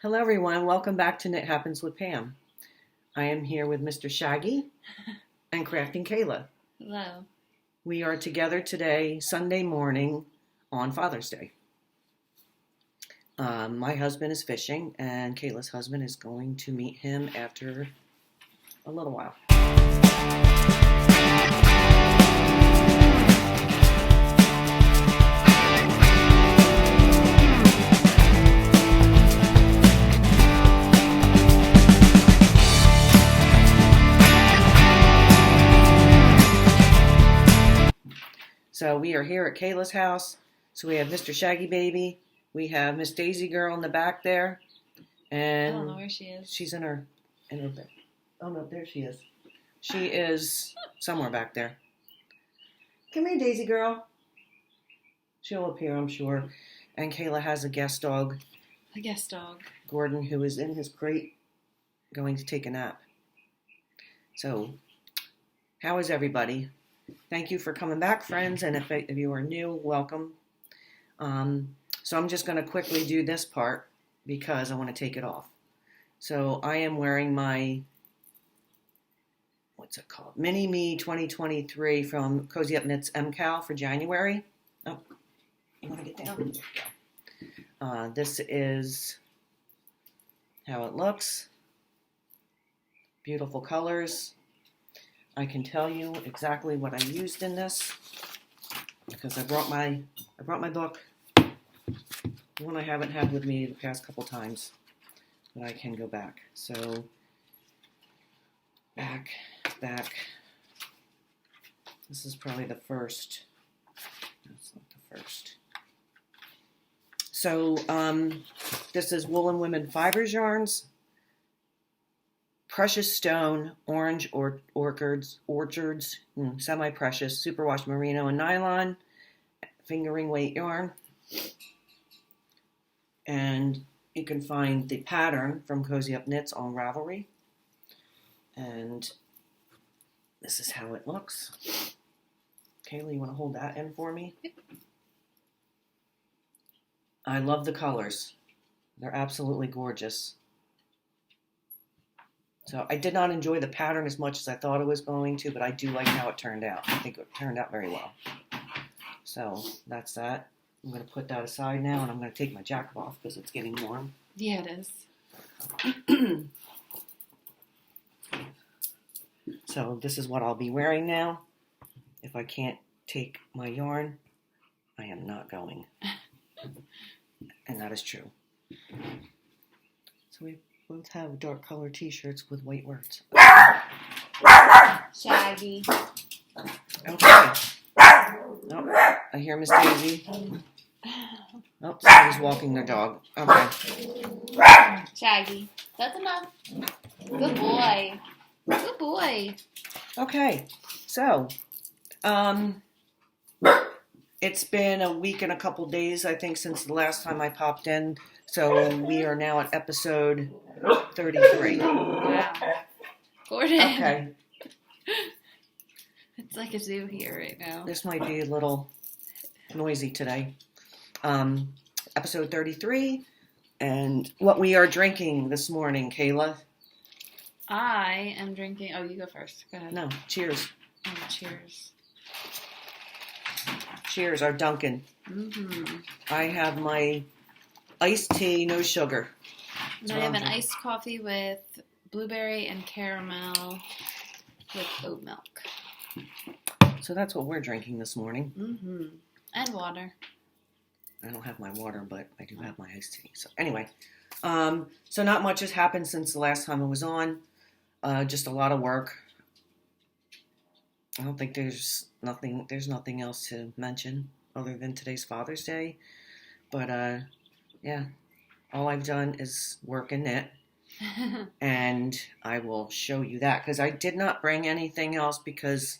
Hello everyone, welcome back to Knit Happens with Pam. I am here with Mr. Shaggy and Crafting Kayla. Hello. We are together today, Sunday morning, on Father's Day. My husband is fishing and Kayla's husband is going to meet him after a little while. So we are here at Kayla's house. So we have Mr. Shaggy Baby. We have Miss Daisy Girl in the back there. And I don't know where she is. She's in her bed. Oh no, there she is. She is somewhere back there. Come here, Daisy Girl. She'll appear, I'm sure. And Kayla has a guest dog. A guest dog. Gordon, who is in his crate going to take a nap. So, how is everybody? Thank you for coming back, friends, and if you are new, welcome. So I'm just going to quickly do this part because I want to take it off. So I am wearing my, what's it called? Mini Me 2023 from Cozy Up Knits MCal for January. Oh, you want to get down? This is how it looks. Beautiful colors. I can tell you exactly what I used in this because I brought my book, the one I haven't had with me the past couple times, but I can go back. So back. This is probably the first. That's not the first. So this is Woolen Women Fibers yarns. Precious Stone, Orange Orchards, Semi-Precious, Superwash Merino and Nylon, Fingering Weight yarn. And you can find the pattern from Cozy Up Knits on Ravelry. And this is how it looks. Kayla, you want to hold that in for me? I love the colors. They're absolutely gorgeous. So I did not enjoy the pattern as much as I thought it was going to, but I do like how it turned out. I think it turned out very well. So that's that. I'm going to put that aside now, and I'm going to take my jacket off because it's getting warm. Yeah, it is. So this is what I'll be wearing now. If I can't take my yarn, I am not going. And that is true. So we both have dark color t-shirts with white words. Shaggy. Okay. Oh, I hear Miss Daisy. Oh, somebody's walking their dog. Okay. Shaggy. That's enough. Good boy. Good boy. Okay. So, it's been a week and a couple days, I think, since the last time I popped in. So we are now at episode 33. Wow. Gordon. Okay. It's like a zoo here right now. This might be a little noisy today. Episode 33. And what we are drinking this morning, Kayla. I am drinking. Oh, you go first. Go ahead. No, cheers. Oh, cheers. Cheers, our Dunkin'. Mm-hmm. I have my iced tea, no sugar. And I have an iced coffee with blueberry and caramel with oat milk. So that's what we're drinking this morning. Mm-hmm. And water. I don't have my water, but I do have my iced tea. So anyway, so not much has happened since the last time I was on. Just a lot of work. I don't think there's nothing else to mention other than today's Father's Day. But yeah, all I've done is work and knit. And I will show you that because I did not bring anything else because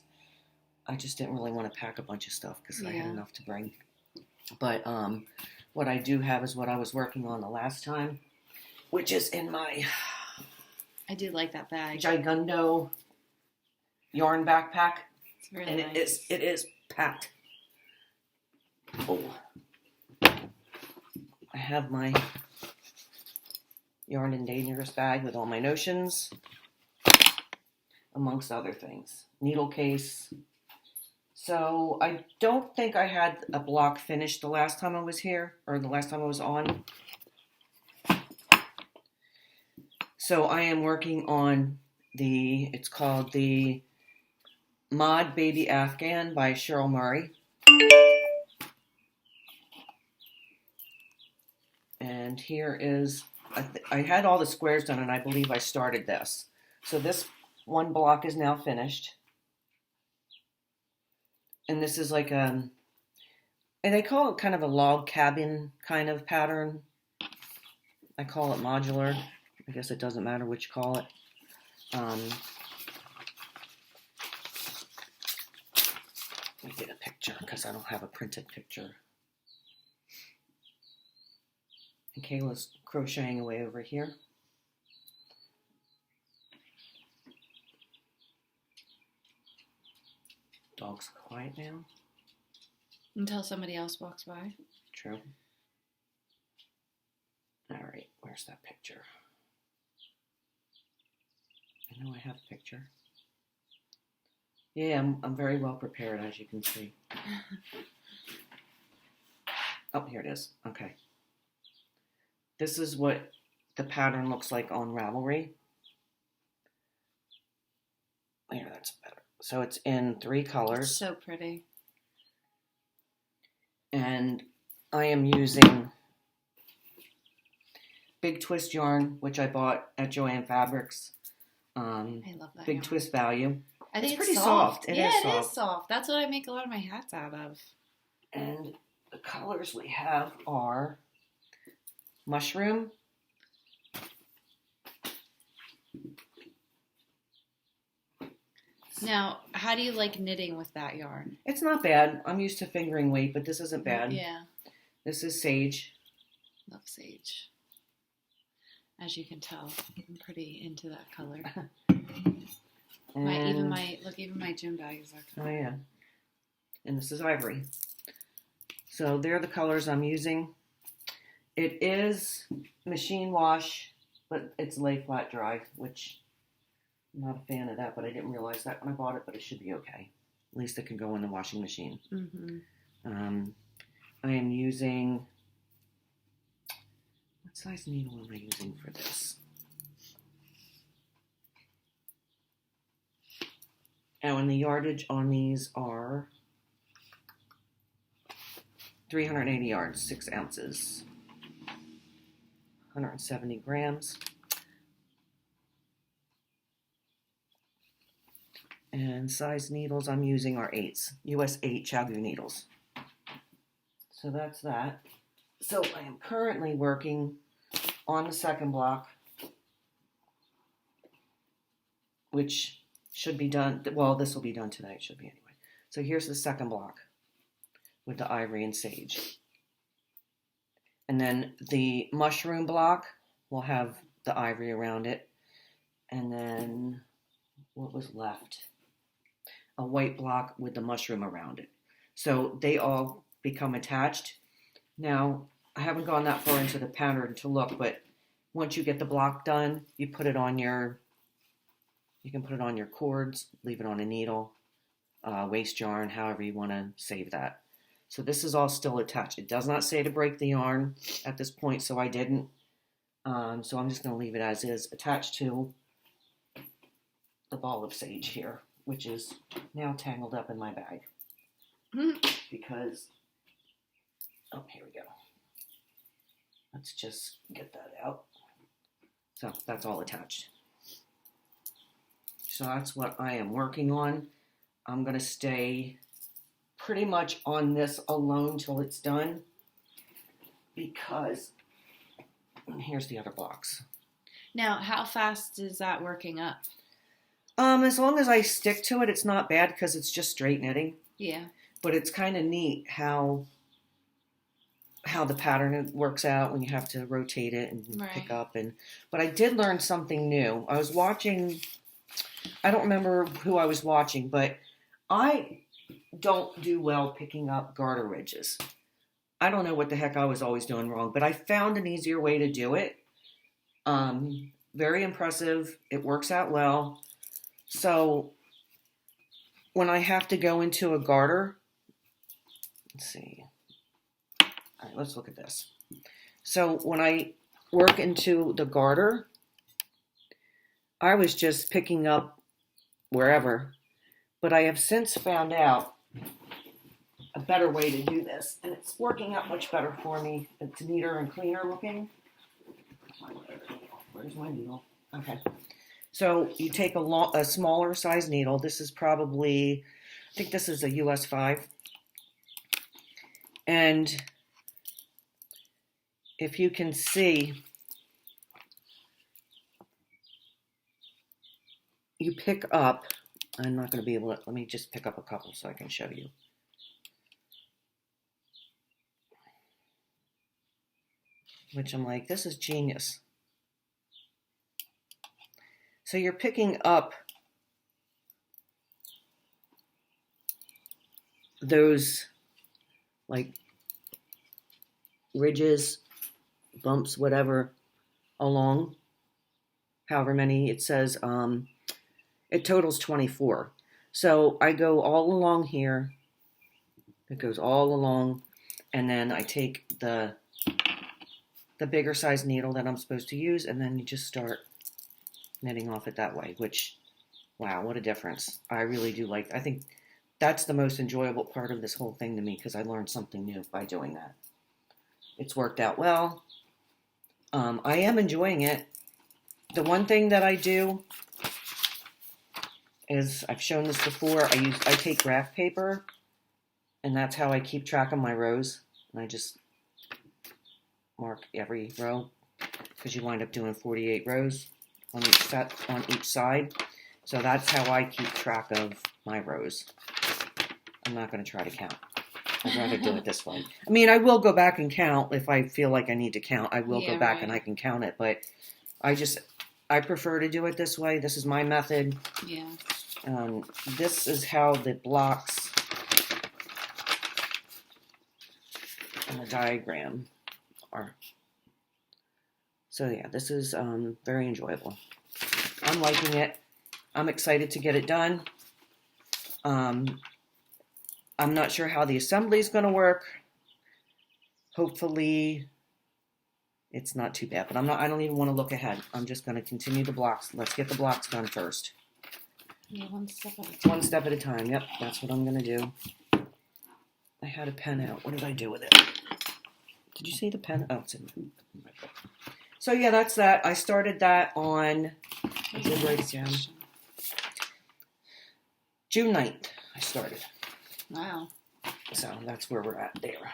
I just didn't really want to pack a bunch of stuff because I had enough to bring. But what I do have is what I was working on the last time, which is in my I do like that bag. Gigundo yarn backpack. It's really and nice. it is packed. Oh. I have my yarn and dangerous bag with all my notions, amongst other things. Needle case. So I don't think I had a block finished the last time I was here, or the last time I was on. So I am working on it's called the Mod Baby Afghan by Cheryl Murray. And here is, I had all the squares done, and I believe I started this. So this one block is now finished. And this is like and they call it kind of a log cabin kind of pattern. I call it modular. I guess it doesn't matter what you call it. Let me get a picture because I don't have a printed picture. And Kayla's crocheting away over here. Dog's quiet now. Until somebody else walks by. True. All right, where's that picture? I know I have a picture. Yeah, I'm very well prepared, as you can see. Oh, here it is. Okay. This is what the pattern looks like on Ravelry. There, that's better. So it's in 3 colors. It's so pretty. And I am using Big Twist yarn, which I bought at Joann Fabrics. I love that Big yarn. Twist value. I think it's pretty soft. It is soft. That's what I make a lot of my hats out of. And the colors we have are Mushroom, now, how do you like knitting with that yarn? It's not bad. I'm used to fingering weight, but this isn't bad. Yeah. This is Sage. Love Sage. As you can tell, I'm pretty into that color. Even my gym bag is that color. Oh yeah. And this is Ivory. So they're the colors I'm using. It is machine wash, but it's lay flat dry, which I'm not a fan of that, but I didn't realize that when I bought it, but it should be okay. At least it can go in the washing machine. Mm-hmm. I am using, what size needle am I using for this? Oh, and the yardage on these are 380 yards, 6 ounces, 170 grams. And size needles I'm using are 8s, US 8 Chagoo needles. So that's that. So I am currently working on the second block, which should be done, well, this will be done today, it should be anyway. So here's the second block with the Ivory and Sage. And then the mushroom block will have the Ivory around it. And then what was left? A white block with the mushroom around it. So they all become attached. Now, I haven't gone that far into the pattern to look, but once you get the block done, you put it on you can put it on your cords, leave it on a needle, waste yarn, however you want to save that. So this is all still attached. It does not say to break the yarn at this point, so I didn't. So I'm just going to leave it as is, attached to the ball of sage here, which is now tangled up in my bag. Because, oh, here we go. Let's just get that out. So that's all attached. So that's what I am working on. I'm going to stay pretty much on this alone till it's done. Because, and here's the other blocks. Now, how fast is that working up? As long as I stick to it, it's not bad because it's just straight knitting. Yeah. But it's kind of neat how the pattern works out when you have to rotate it and pick up. But I did learn something new. I was watching, I don't remember who I was watching, but I don't do well picking up garter ridges. I don't know what the heck I was always doing wrong, but I found an easier way to do it. Very impressive. It works out well. So when I have to go into a garter, let's see. All right, let's look at this. So when I work into the garter, I was just picking up wherever, but I have since found out a better way to do this, and it's working out much better for me. It's neater and cleaner looking. Where's my needle? Okay. So you take a smaller size needle. This is probably, I think this is a US 5. And if you can see, you pick up, I'm not going to be able to, let me just pick up a couple so I can show you. Which I'm like, this is genius. So you're picking up those like ridges, bumps, whatever, along, however many it says, it totals 24. So I go all along here, it goes all along, and then I take the bigger size needle that I'm supposed to use, and then you just start knitting off it that way, which, wow, what a difference. I really do like, I think that's the most enjoyable part of this whole thing to me, because I learned something new by doing that. It's worked out well. I am enjoying it. The one thing that I do is, I've shown this before, I take graph paper, and that's how I keep track of my rows, and I just mark every row, because you wind up doing 48 rows on each side. So that's how I keep track of my rows. I'm not going to try to count. I'd rather do it this way. I mean, I will go back and count if I feel like I need to count. I will go back and I can count it, but I prefer to do it this way. This is my method. Yeah. This is how the blocks and the diagram are. So yeah, this is very enjoyable. I'm liking it. I'm excited to get it done. I'm not sure how the assembly is going to work. Hopefully it's not too bad, but I don't even want to look ahead. I'm just going to continue the blocks. Let's get the blocks done first. Yeah, one step at a time. One step at a time. Yep, that's what I'm going to do. I had a pen out. What did I do with it? Did you see the pen? Oh, it's in my book. So yeah, that's that. I started that on, I did write it down, June 9th, I started. Wow. So that's where we're at there.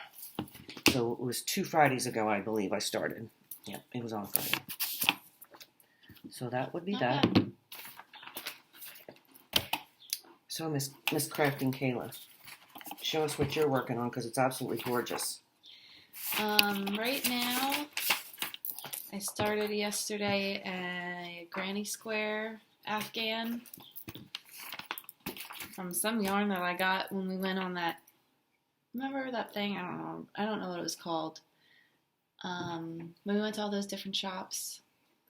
So it was 2 Fridays ago, I believe, I started. Yep, it was on Friday. So that would be that. So Miss Crafting Kayla, show us what you're working on, because it's absolutely gorgeous. Right now, I started yesterday a granny square Afghan from some yarn that I got when we went on that, remember that thing? I don't know what it was called. When we went to all those different shops.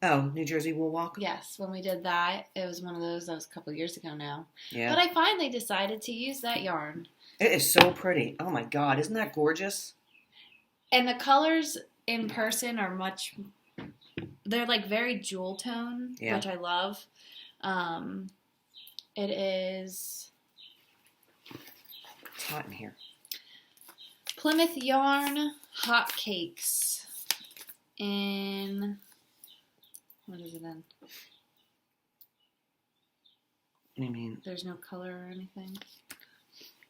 Oh, New Jersey Wool Walk? Yes, when we did that, it was one of those, that was a couple years ago now. Yeah. But I finally decided to use that yarn. It is so pretty. Oh my God, isn't that gorgeous? And the colors in person are they're like very jewel tone, which I love. It is... It's hot in here. Plymouth Yarn Hotcakes in... What is it in? What do you mean? There's no color or anything?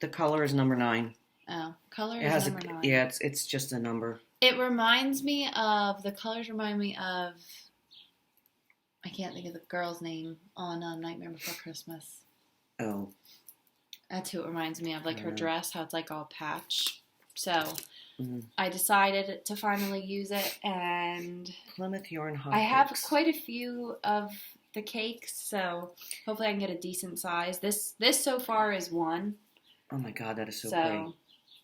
The color is number 9. Oh, color is number 9. Yeah, it's just a number. It reminds me of, the colors remind me of, I can't think of the girl's name on Nightmare Before Christmas. Oh. That's who it reminds me of, like her dress, how it's like all patch. So I decided to finally use it, and Plymouth Yarn Hot I have quite a few of the cakes, so hopefully I can get a decent size. This so far is 1. Oh my God, that is so pretty.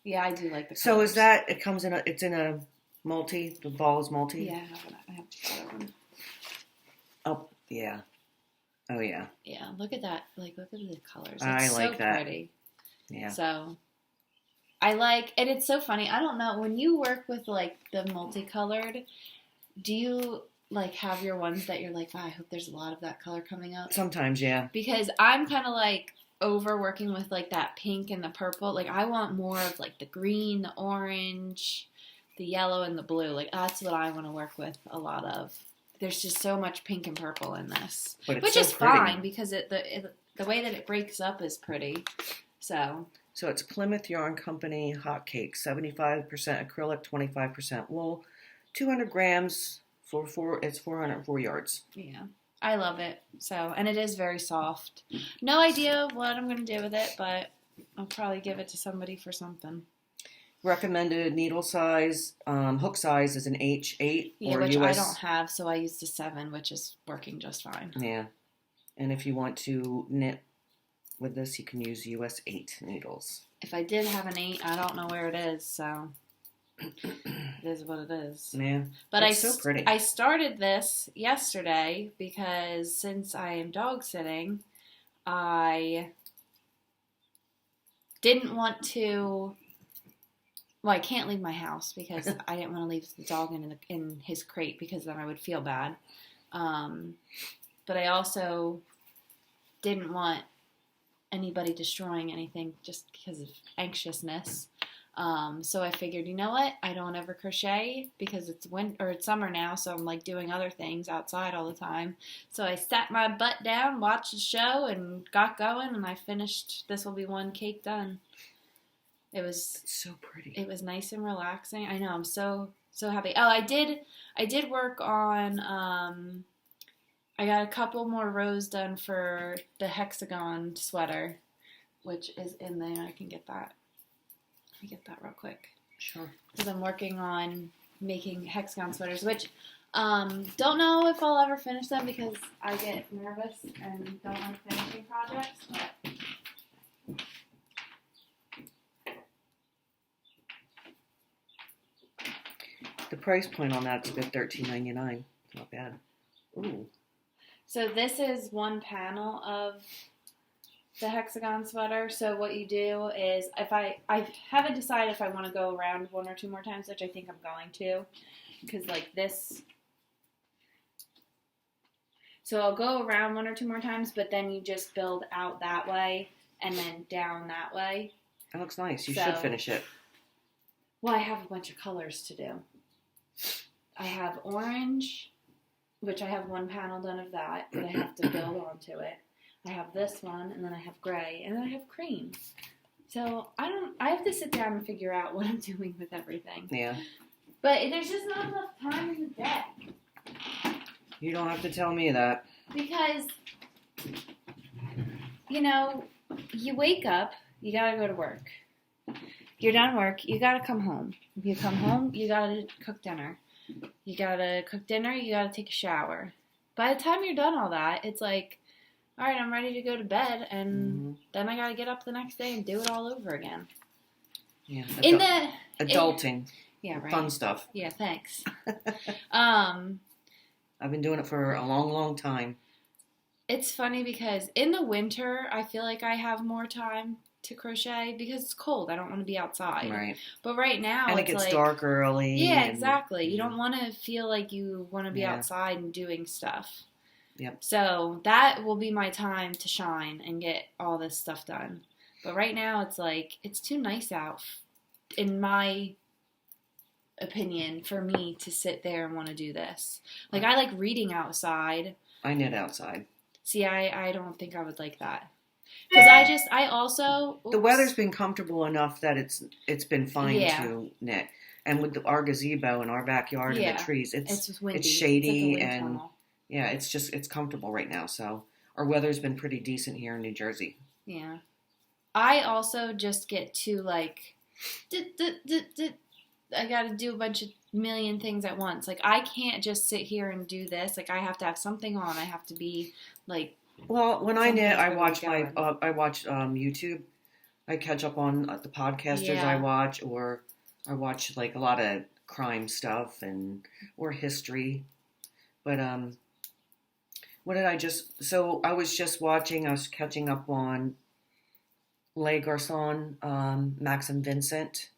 Yeah, I do like the colors. So is that, it's in a multi, the ball is multi? Yeah, I have to try that one. Oh, yeah. Yeah, look at that. Like, look at the colors. It's I like so that. pretty. Yeah. So, I like, and it's so funny. I don't know, when you work with, like, the multicolored, do you, like, have your ones that you're like, oh, I hope there's a lot of that color coming up? Sometimes, yeah. Because I'm kind of, like, overworking with, like, that pink and the purple. Like, I want more of, like, the green, the orange, the yellow, and the blue. Like, that's what I want to work with a lot of. There's just so much pink and purple in this, which so is pretty. fine because the way that it breaks up is pretty. So it's Plymouth Yarn Company hot cake, 75% acrylic, 25% wool, 200 grams it's 404 yards. yeah, I love it. So, and it is very soft. No idea what I'm gonna do with it, but I'll probably give it to somebody for something. Recommended needle size, hook size is an H8 Yeah, or which US. I don't have, so I used a 7, which is working just fine. Yeah, and if you want to knit with this, you can use US 8 needles. If I did have an 8, I don't know where it is, so it is what it is. Yeah, but it's so pretty. I started this yesterday because since I am dog sitting, I didn't want to. Well, I can't leave my house because I didn't want to leave the dog in his crate because then I would feel bad. But I also didn't want anybody destroying anything just because of anxiousness. So I figured, you know what? I don't ever crochet because it's it's summer now, so I'm like doing other things outside all the time. So I sat my butt down, watched the show, and got going, and I finished. This will be one cake done. It's so pretty. It was nice and relaxing. I know. I'm so happy. Oh, I did work on. I got a couple more rows done for the hexagon sweater, which is in there. I can get that. Let me get that real quick. Sure. Because I'm working on making hexagon sweaters, which don't know if I'll ever finish them because I get nervous and don't like finishing projects. But the price point on that's good, $13.99. Not bad. Ooh. So this is one panel of the hexagon sweater. So what you do is, if I haven't decided if I want to go around one or two more times, which I think I'm going to, because like this. So I'll go around one or two more times, but then you just build out that way and then down that way. That looks nice. You should finish it. Well, I have a bunch of colors to do. I have orange, which I have one panel done of that, but I have to build onto it. I have this one, and then I have gray, and then I have cream. So I have to sit down and figure out what I'm doing with everything. Yeah. But there's just not enough time in the day. You don't have to tell me that. Because, you wake up, you gotta go to work. You're done work, you gotta come home. If you come home, you gotta cook dinner. You gotta cook dinner, you gotta take a shower. By the time you're done all that, it's like, all right, I'm ready to go to bed, and then I gotta get up the next day and do it all over again. Yeah. Adulting. Yeah, right. Fun stuff. Yeah, thanks. I've been doing it for a long, long time. It's funny because in the winter, I feel like I have more time to crochet because it's cold. I don't want to be outside. Right. But right now, and it's it gets like, dark early. Yeah, exactly. You don't want to feel like you want to be Yeah. outside and doing stuff. Yep. So that will be my time to shine and get all this stuff done. But right now, it's like, it's too nice out, in my opinion, for me to sit there and want to do this. Like, I like reading outside. I knit outside. See, I don't think I would like that. Because I also... The weather's been comfortable enough that it's been fine Yeah. to knit. And with our gazebo in our backyard and the trees, it's windy. It's shady it's like a wind and tunnel. yeah, it's comfortable right now. So our weather's been pretty decent here in New Jersey. Yeah. I also just get to like... I got to do a bunch of million things at once. Like, I can't just sit here and do this. Like, I have to have something on. I have to be like... Well, when I knit, I watch going. YouTube. I catch up on the podcasters I watch, or I watch like a lot of crime stuff or history. But What did I just... So I was just watching, I was catching up on Les Garcon, Max and Vincent,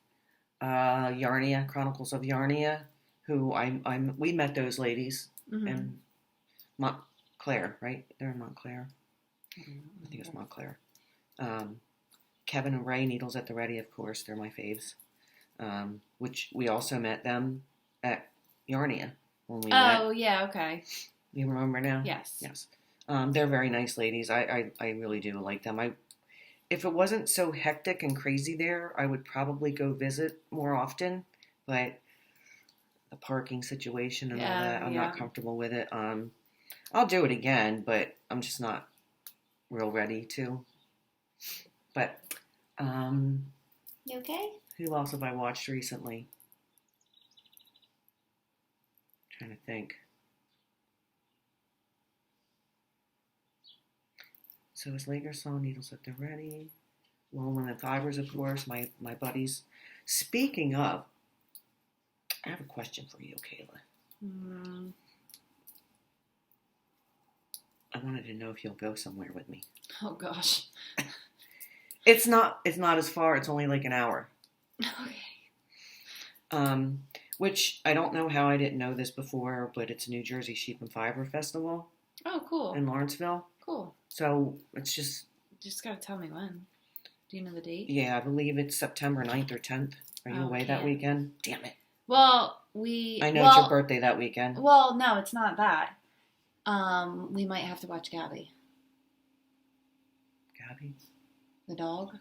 Yarnia, Chronicles of Yarnia, who we met those ladies in Montclair, right? They're in Montclair. I think it's Montclair. Kevin and Ray, Needles at the Ready, of course, they're my faves. Which we also met them at Yarnia when we met. Oh, yeah, okay. You remember now? Yes. Yes. They're very nice ladies. I really do like them. If it wasn't so hectic and crazy there, I would probably go visit more often. But the parking situation and all that, I'm not comfortable with it. I'll do it again, but I'm just not real ready to. But you okay? Who else have I watched recently? I'm trying to think. So it's Lager Song, Needles at the Ready, Woolen and Fibers, of course, my buddies. Speaking of, I have a question for you, Kayla. I wanted to know if you'll go somewhere with me. Oh gosh. It's not as far. It's only like an hour. Okay. Which I don't know how I didn't know this before, but it's New Jersey Sheep and Fiber Festival. Oh, cool. In Lawrenceville. Cool. So it's just gotta tell me when. Do you know the date? Yeah, I believe it's September 9th or 10th. Are you away that weekend? Damn it. Well, I know it's your birthday that weekend. Well, no, it's not that. We might have to watch Gabby. Gabby? The dog.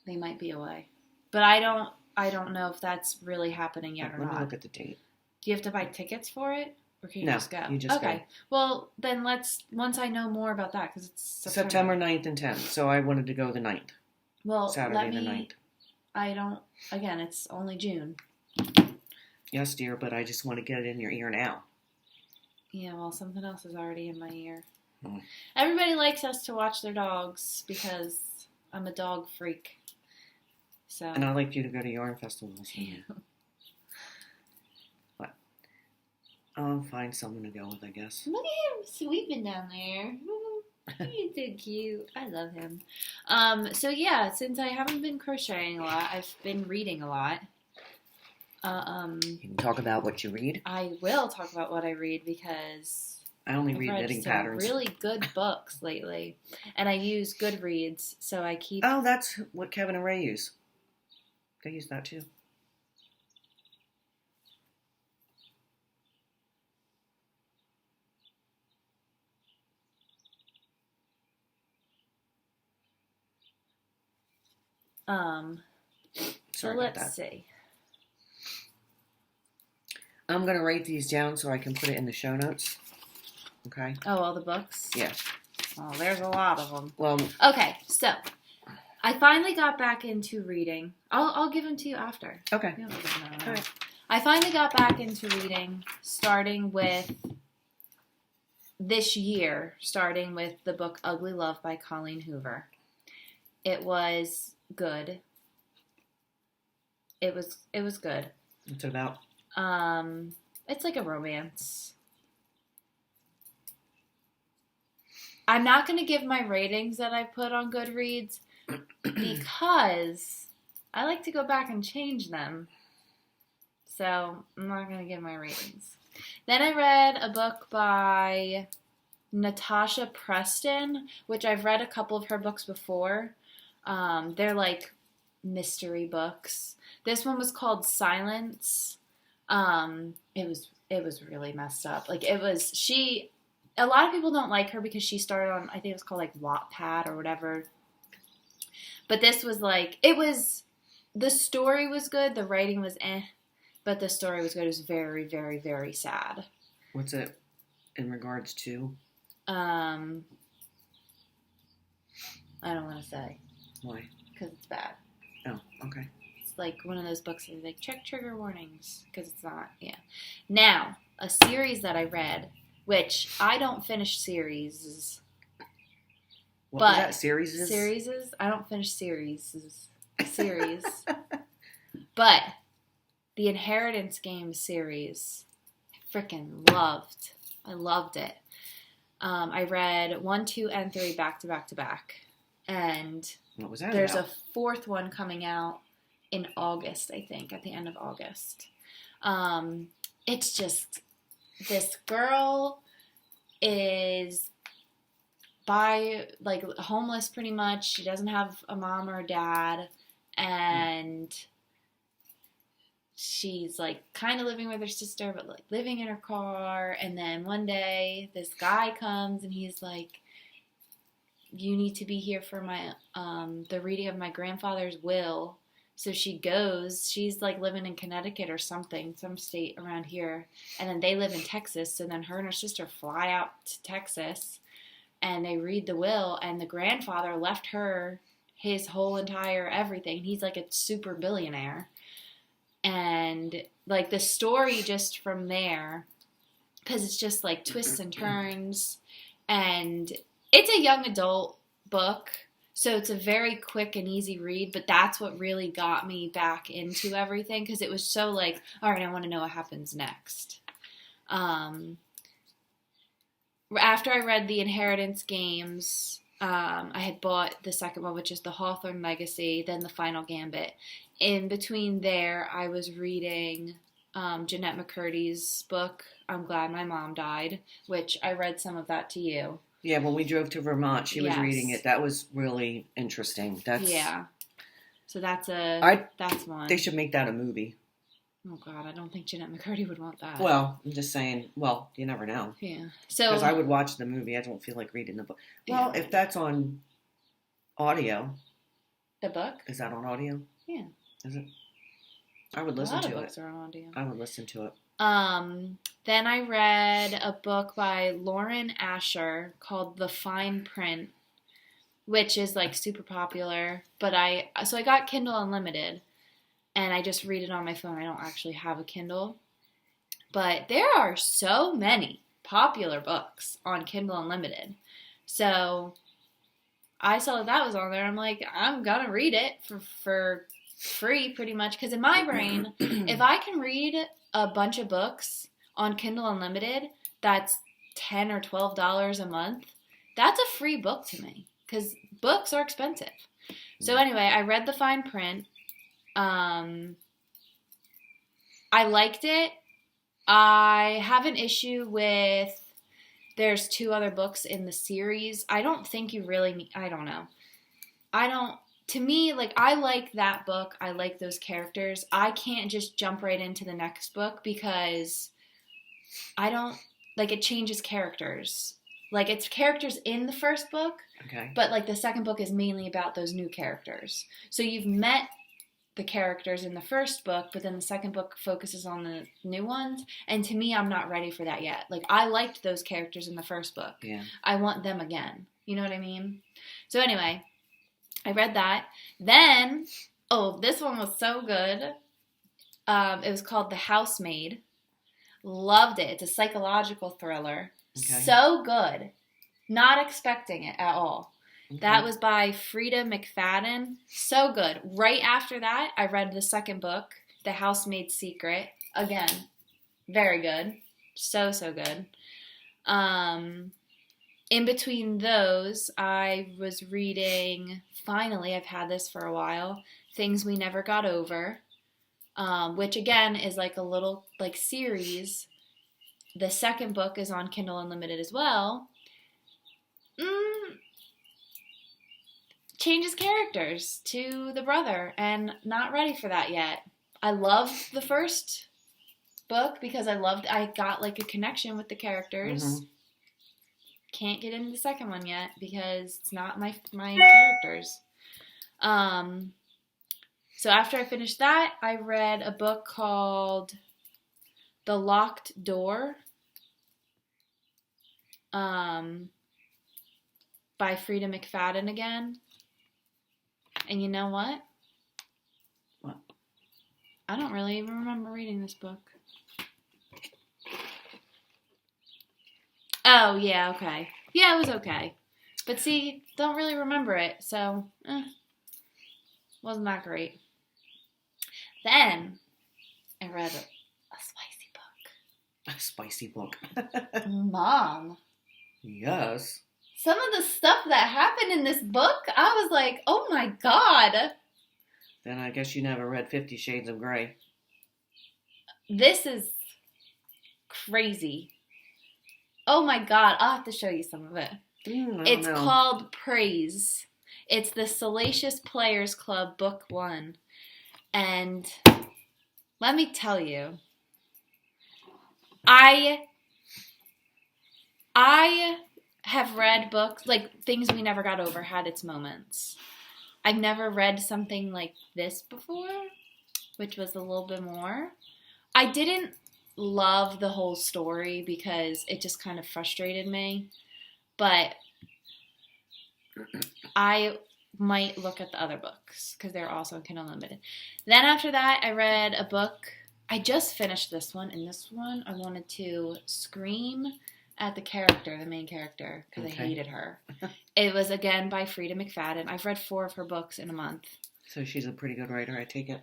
They might be away. But I don't know if that's really happening yet or not. Let me look at the date. Do you have to buy tickets for it? Or can you just go? You just go. Well, then once I know more about that, because it's September 9th and 10th, so I wanted to go the 9th. Well, Saturday the 9th. It's only June. Yes, dear, but I just want to get it in your ear now. Yeah, well, something else is already in my ear. Hmm. Everybody likes us to watch their dogs because I'm a dog freak. So. And I like you to go to Yarn festivals. Yeah. What? I'll find someone to go with, I guess. Look at him sweeping down there. He's so cute. I love him. So yeah, since I haven't been crocheting a lot, I've been reading a lot. You can talk about what you read. I will talk about what I read because I only read knitting patterns. Really good books lately, and I use Goodreads, so I keep. Oh, that's what Kevin and Ray use. They use that too. So let's see. I'm going to write these down so I can put it in the show notes. Okay? Oh, all the books? Yeah. Oh, there's a lot of them. Well. Okay, so I finally got back into reading. I'll give them to you after. Okay. All right. I finally got back into reading, starting with this year, starting with the book Ugly Love by Colleen Hoover. It was good. It was good. What's it about? It's like a romance. I'm not going to give my ratings that I put on Goodreads because I like to go back and change them. So I'm not going to give my ratings. Then I read a book by Natasha Preston, which I've read a couple of her books before. They're like mystery books. This one was called Silence. It was really messed up. Like a lot of people don't like her because she started on, I think it was called like Wattpad or whatever. But this was like, the story was good, the writing was but the story was good. It was very, very, very sad. What's it in regards to? I don't want to say. Why? Because it's bad. Oh, okay. It's like one of those books that like, check trigger warnings, because it's not, yeah. Now, a series that I read, which I don't finish series. What was that? Series? Series? I don't finish series. But the Inheritance Game series, I freaking loved. I loved it. I read 1, 2, and 3 back to back to back. And what was that there's about? a 4th one coming out in August, I think, at the end of August. It's just, this girl is homeless pretty much. She doesn't have a mom or a dad, and she's like kind of living with her sister, but like living in her car. And then one day this guy comes and he's like, you need to be here for my the reading of my grandfather's will. So she goes. She's like living in Connecticut or something, some state around here, and then they live in Texas. So then her and her sister fly out to Texas, and they read the will, and the grandfather left her his whole entire everything. He's like a super billionaire. And like the story just from there, because it's just like twists and turns, and it's a young adult book, so it's a very quick and easy read, but that's what really got me back into everything, because it was so like, all right, I want to know what happens next. After I read the Inheritance Games, I had bought the second one, which is the Hawthorne Legacy, then the Final Gambit. In between there, I was reading Jennette McCurdy's book, I'm Glad My Mom Died, which I read some of that to you. Yeah, when we drove to Vermont, she was Yes. reading it. That was really interesting. Yeah. So that's one. They should make that a movie. Oh, God, I don't think Jennette McCurdy would want that. Well, I'm just saying, well, you never know. Yeah. So Because I would watch the movie. I don't feel like reading the book. Well, Yeah. if that's on audio. The book? Is that on audio? Yeah. Is it? I would listen A lot to of it. books are on audio. I would listen to it. Then I read a book by Lauren Asher called The Fine Print, which is like super popular. But I got Kindle Unlimited, and I just read it on my phone. I don't actually have a Kindle. But there are so many popular books on Kindle Unlimited. So I saw that was on there. I'm like, I'm going to read it for free pretty much. Because in my brain, if I can read a bunch of books on Kindle Unlimited that's $10 or $12 a month, that's a free book to me. Because books are expensive. So anyway, I read The Fine Print. I liked it. I have an issue with there's 2 other books in the series. I don't think you really need, I don't know. To me, like, I like that book. I like those characters. I can't just jump right into the next book because it changes characters. Like, it's characters in the first book, Okay. but, like, the second book is mainly about those new characters. So you've met the characters in the first book, but then the second book focuses on the new ones. And to me, I'm not ready for that yet. Like, I liked those characters in the first book. Yeah. I want them again. You know what I mean? So anyway, I read that. Then, this one was so good. It was called The Housemaid. Loved it. It's a psychological thriller. Okay. So good. Not expecting it at all. Okay. That was by Freida McFadden. So good. Right after that, I read the second book, The Housemaid's Secret. Again, very good. So good. In between those, I was reading, finally, I've had this for a while, Things We Never Got Over, which again is like a little like series. The second book is on Kindle Unlimited as well. Changes characters to the brother, and not ready for that yet. I loved the first book because I got like a connection with the characters. Mm-hmm. Can't get into the second one yet because it's not my characters. So after I finished that, I read a book called The Locked Door by Freida McFadden again. And you know what? What? I don't really even remember reading this book. Oh, yeah, okay. Yeah, it was okay. But see, don't really remember it, so, wasn't that great. Then, I read a spicy A spicy book. Mom. Yes. Some of the stuff that happened in this book, I was like, oh my God. Then I guess you never read 50 Shades of Grey. This is crazy. Oh my God. I'll have to show you some of it. It's called Praise. It's the Salacious Players Club, Book 1. And let me tell you, I have read books, like Things We Never Got Over had its moments. I've never read something like this before, which was a little bit more. I didn't love the whole story because it just kind of frustrated me, but I might look at the other books because they're also in Kindle Unlimited. Then after that, I read a book. I just finished this one, and this one I wanted to scream at the main character, because I hated her. It was, again, by Freida McFadden. I've read 4 of her books in a month. So she's a pretty good writer, I take it?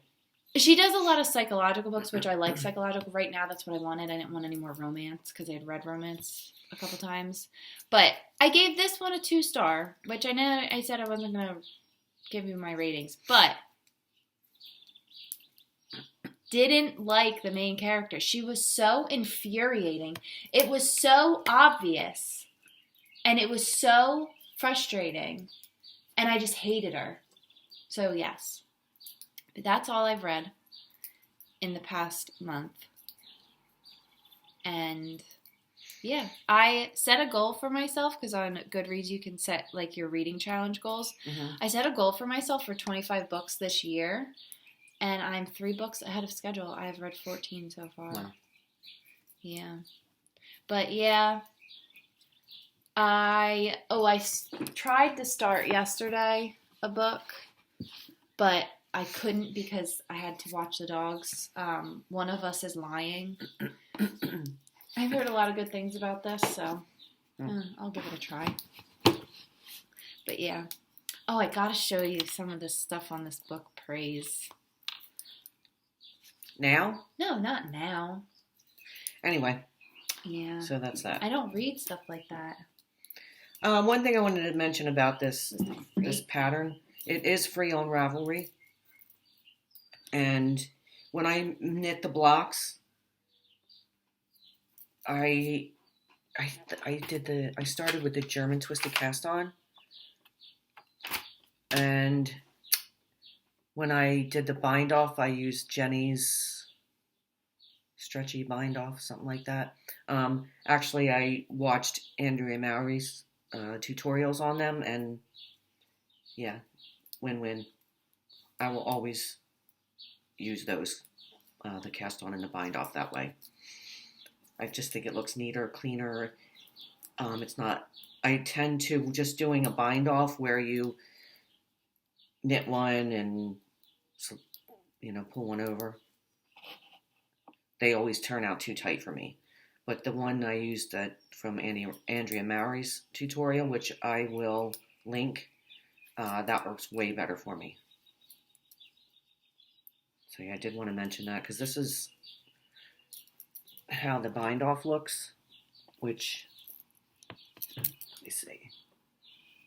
She does a lot of psychological books, which I like psychological. Right now, that's what I wanted. I didn't want any more romance, because I had read romance a couple times. But I gave this one a 2-star, which I know I said I wasn't going to give you my ratings, but didn't like the main character. She was so infuriating. It was so obvious. And it was so frustrating. And I just hated her. So yes. But that's all I've read in the past month. And yeah, I set a goal for myself, because on Goodreads you can set like your reading challenge goals. Mm-hmm. I set a goal for myself for 25 books this year. And I'm 3 books ahead of schedule. I've read 14 so far. Wow. Yeah. But yeah. I tried to start yesterday a book, but I couldn't because I had to watch the dogs. One of us is lying. I've heard a lot of good things about this, so I'll give it a try. But yeah. Oh, I gotta show you some of the stuff on this book, Praise. Now? No, not now. Anyway. Yeah. So that's that. I don't read stuff like that. One thing I wanted to mention about this pattern, it is free on Ravelry. And when I knit the blocks, I started with the German twisted cast on. And when I did the bind off, I used Jenny's stretchy bind off, something like that. Actually, I watched Andrea Mowry's tutorials on them, and yeah, win-win. I will always use those, the cast on and the bind off that way. I just think it looks neater, cleaner. It's not, I tend to just doing a bind off where you knit one and pull one over. They always turn out too tight for me. But the one I used from Andrea Mowry's tutorial, which I will link, that works way better for me. So yeah, I did want to mention that because this is how the bind off looks, which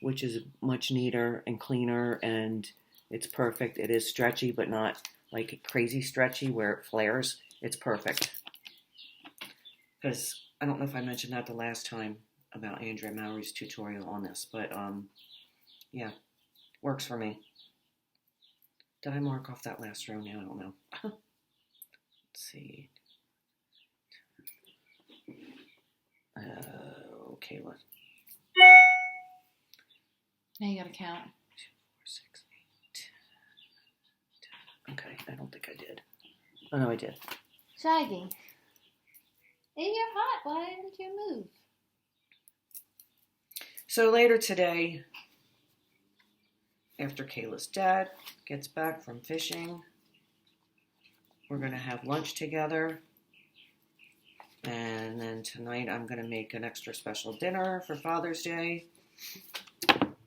is much neater and cleaner, and it's perfect. It is stretchy, but not like crazy stretchy where it flares. It's perfect. Because I don't know if I mentioned that the last time about Andrea Mowry's tutorial on this, but yeah, works for me. Did I mark off that last row now? I don't know. Let's see. Okay, let's. Now you gotta count. 2, 4, 6, 8, 10. Okay, I don't think I did. Oh no, I did. Shaggy. Hey, you're hot. Why didn't you move? So later today, after Kayla's dad gets back from fishing, we're going to have lunch together. And then tonight I'm going to make an extra special dinner for Father's Day.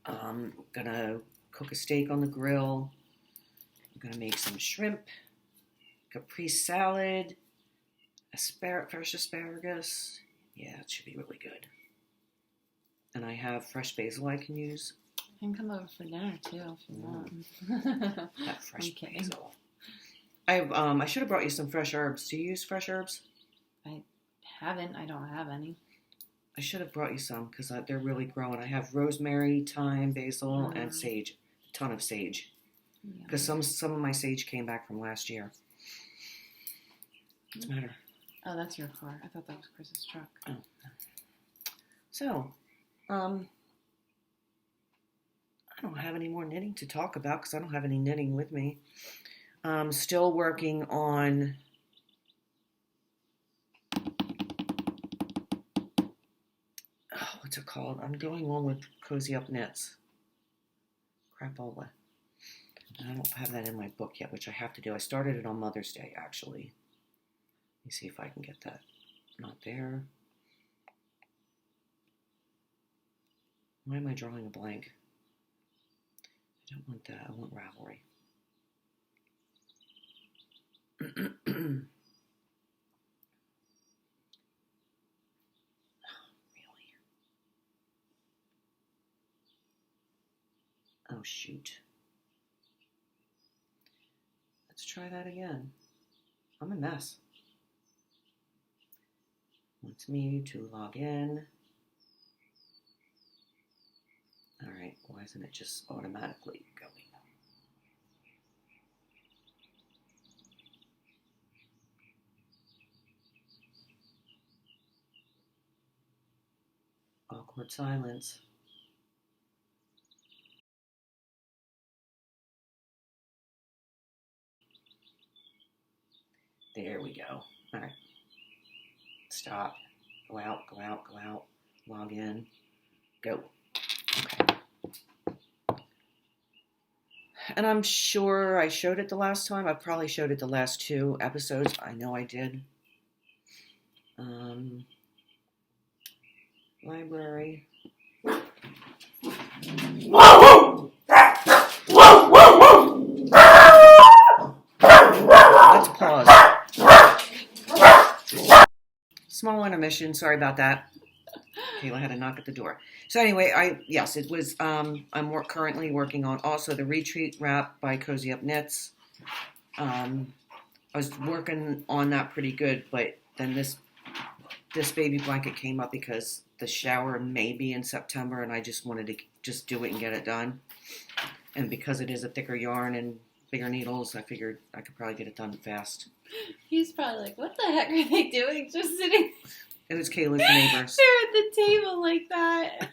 I'm going to cook a steak on the grill. I'm going to make some shrimp, caprese salad, fresh asparagus. Yeah, it should be really good. And I have fresh basil I can use. I can come over for dinner too if you want. That fresh I'm kidding. basil. I should have brought you some fresh herbs. Do you use fresh herbs? I haven't. I don't have any. I should have brought you some because they're really growing. I have rosemary, thyme, basil, and sage. A ton of sage. Because some of my sage came back from last year. What's the matter? Oh, that's your car. I thought that was Chris's truck. Oh. So, I don't have any more knitting to talk about because I don't have any knitting with me. I'm still working on what's it called? I'm going on with Cozy Up Knits. Crapola. I don't have that in my book yet, which I have to do. I started it on Mother's Day, actually. Let me see if I can get that. Not there. Why am I drawing a blank? I don't want that. I want Ravelry. Oh, shoot. Let's try that again. I'm a mess. Wants me to log in. All right, why isn't it just automatically going? Awkward silence. There we go. All right. Stop. Go out, go out, go out. Log in. Go. Okay. And I'm sure I showed it the last time. I probably showed it the last 2 episodes. I know I did. Library. Let's pause. Small intermission. Sorry about that. Kayla had a knock at the door. So anyway, it was. I'm currently working on also the retreat wrap by Cozy Up Knits. I was working on that pretty good, but then this baby blanket came up because the shower may be in September, and I just wanted to just do it and get it done. And because it is a thicker yarn and bigger needles, I figured I could probably get it done fast. He's probably like, what the heck are they doing? Just sitting. It was Kayla's neighbors. They're at the table like that.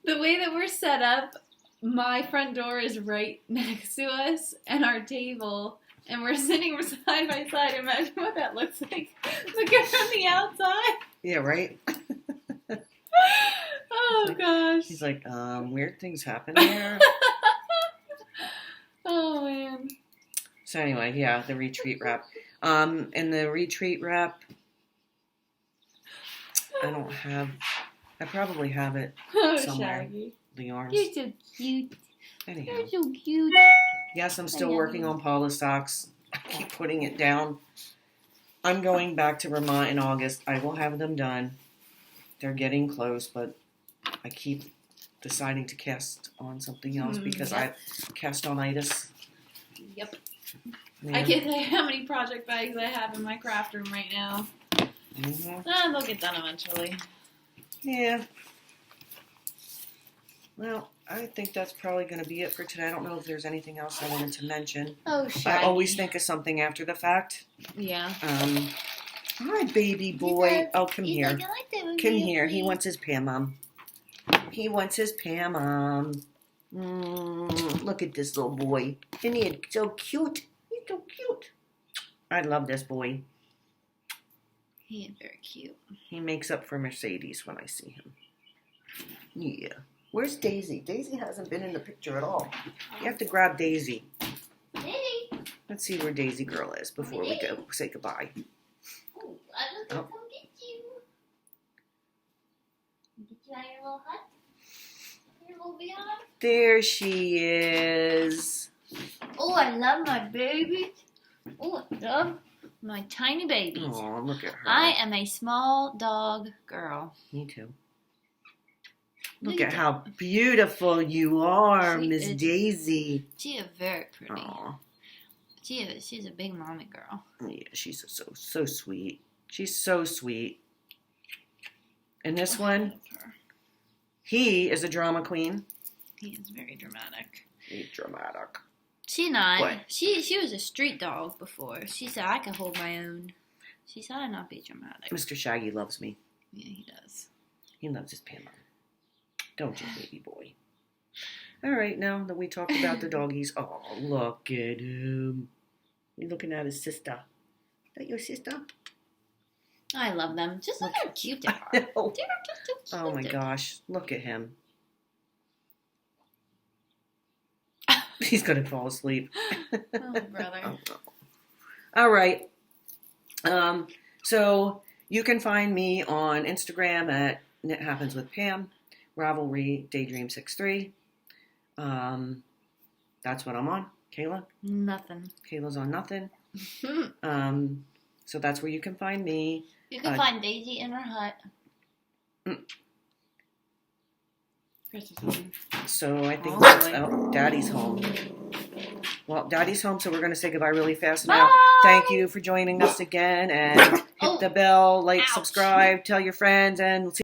The way that we're set up, my front door is right next to us and our table, and we're sitting side by side. Imagine what that looks like. Look at from the outside. Yeah, right? Oh, gosh. He's like, weird things happen here. Oh, man. So anyway, yeah, the retreat wrap. In the retreat wrap, I probably have it somewhere. Shaggy. The yarns. You're so cute. Anyhow. You're so cute. Yes, I'm still working on Paula's socks. I keep putting it down. I'm going back to Vermont in August. I will have them done. They're getting close, but I keep deciding to cast on something else because I have castonitis. Yep. Yeah. I can't tell you how many project bags I have in my craft room right now. Mm-hmm. They'll get done eventually. Yeah. Well, I think that's probably going to be it for today. I don't know if there's anything else I wanted to mention. Oh, Shaggy. I always think of something after the fact. Yeah. Hi, baby boy. Oh, come here. Come here. He wants his Pam Mom. He wants his Pam Mom. Look at this little boy. Isn't he so cute? He's so cute. I love this boy. He is very cute. He makes up for Mercedes when I see him. Yeah. Where's Daisy? Daisy hasn't been in the picture at all. You have to grab Daisy. Daisy. Let's see where Daisy girl is before we go say goodbye. Oh, I just come get you. Get you out of your little hut? Your little beyond? There she is. Oh, I love my baby. Oh, love my tiny babies. Oh, look at her. I am a small dog girl. Me too. Look at how beautiful you are, Miss Daisy. She is very pretty. Aw. She's a big mommy girl. Yeah, she's so sweet. She's so sweet. And this one, he is a drama queen. He is very dramatic. He's dramatic. She not. What? She was a street dog before. She said I could hold my own. She said I'd not be dramatic. Mr. Shaggy loves me. Yeah, he does. He loves his Pamela. Don't you, baby boy? All right, now that we talked about the doggies, oh, look at him. You're looking at his sister. Is that your sister? I love them. Just look how cute they are. Oh, They're just so oh my cute. gosh, look at him. He's going to fall asleep. Oh, brother. Oh, no. All right. So you can find me on Instagram at Knit Happens with Pam, Ravelry Daydream 63. That's what I'm on. Kayla? Nothing. Kayla's on nothing. So that's where you can find me. You can find Daisy in her hut. So I think Oh, that's boy. Daddy's home. Well, Daddy's home, so we're going to say goodbye really fast now. Bye. Thank you for joining us again, and hit the bell, like, Ouch. subscribe, tell your friends, and we'll see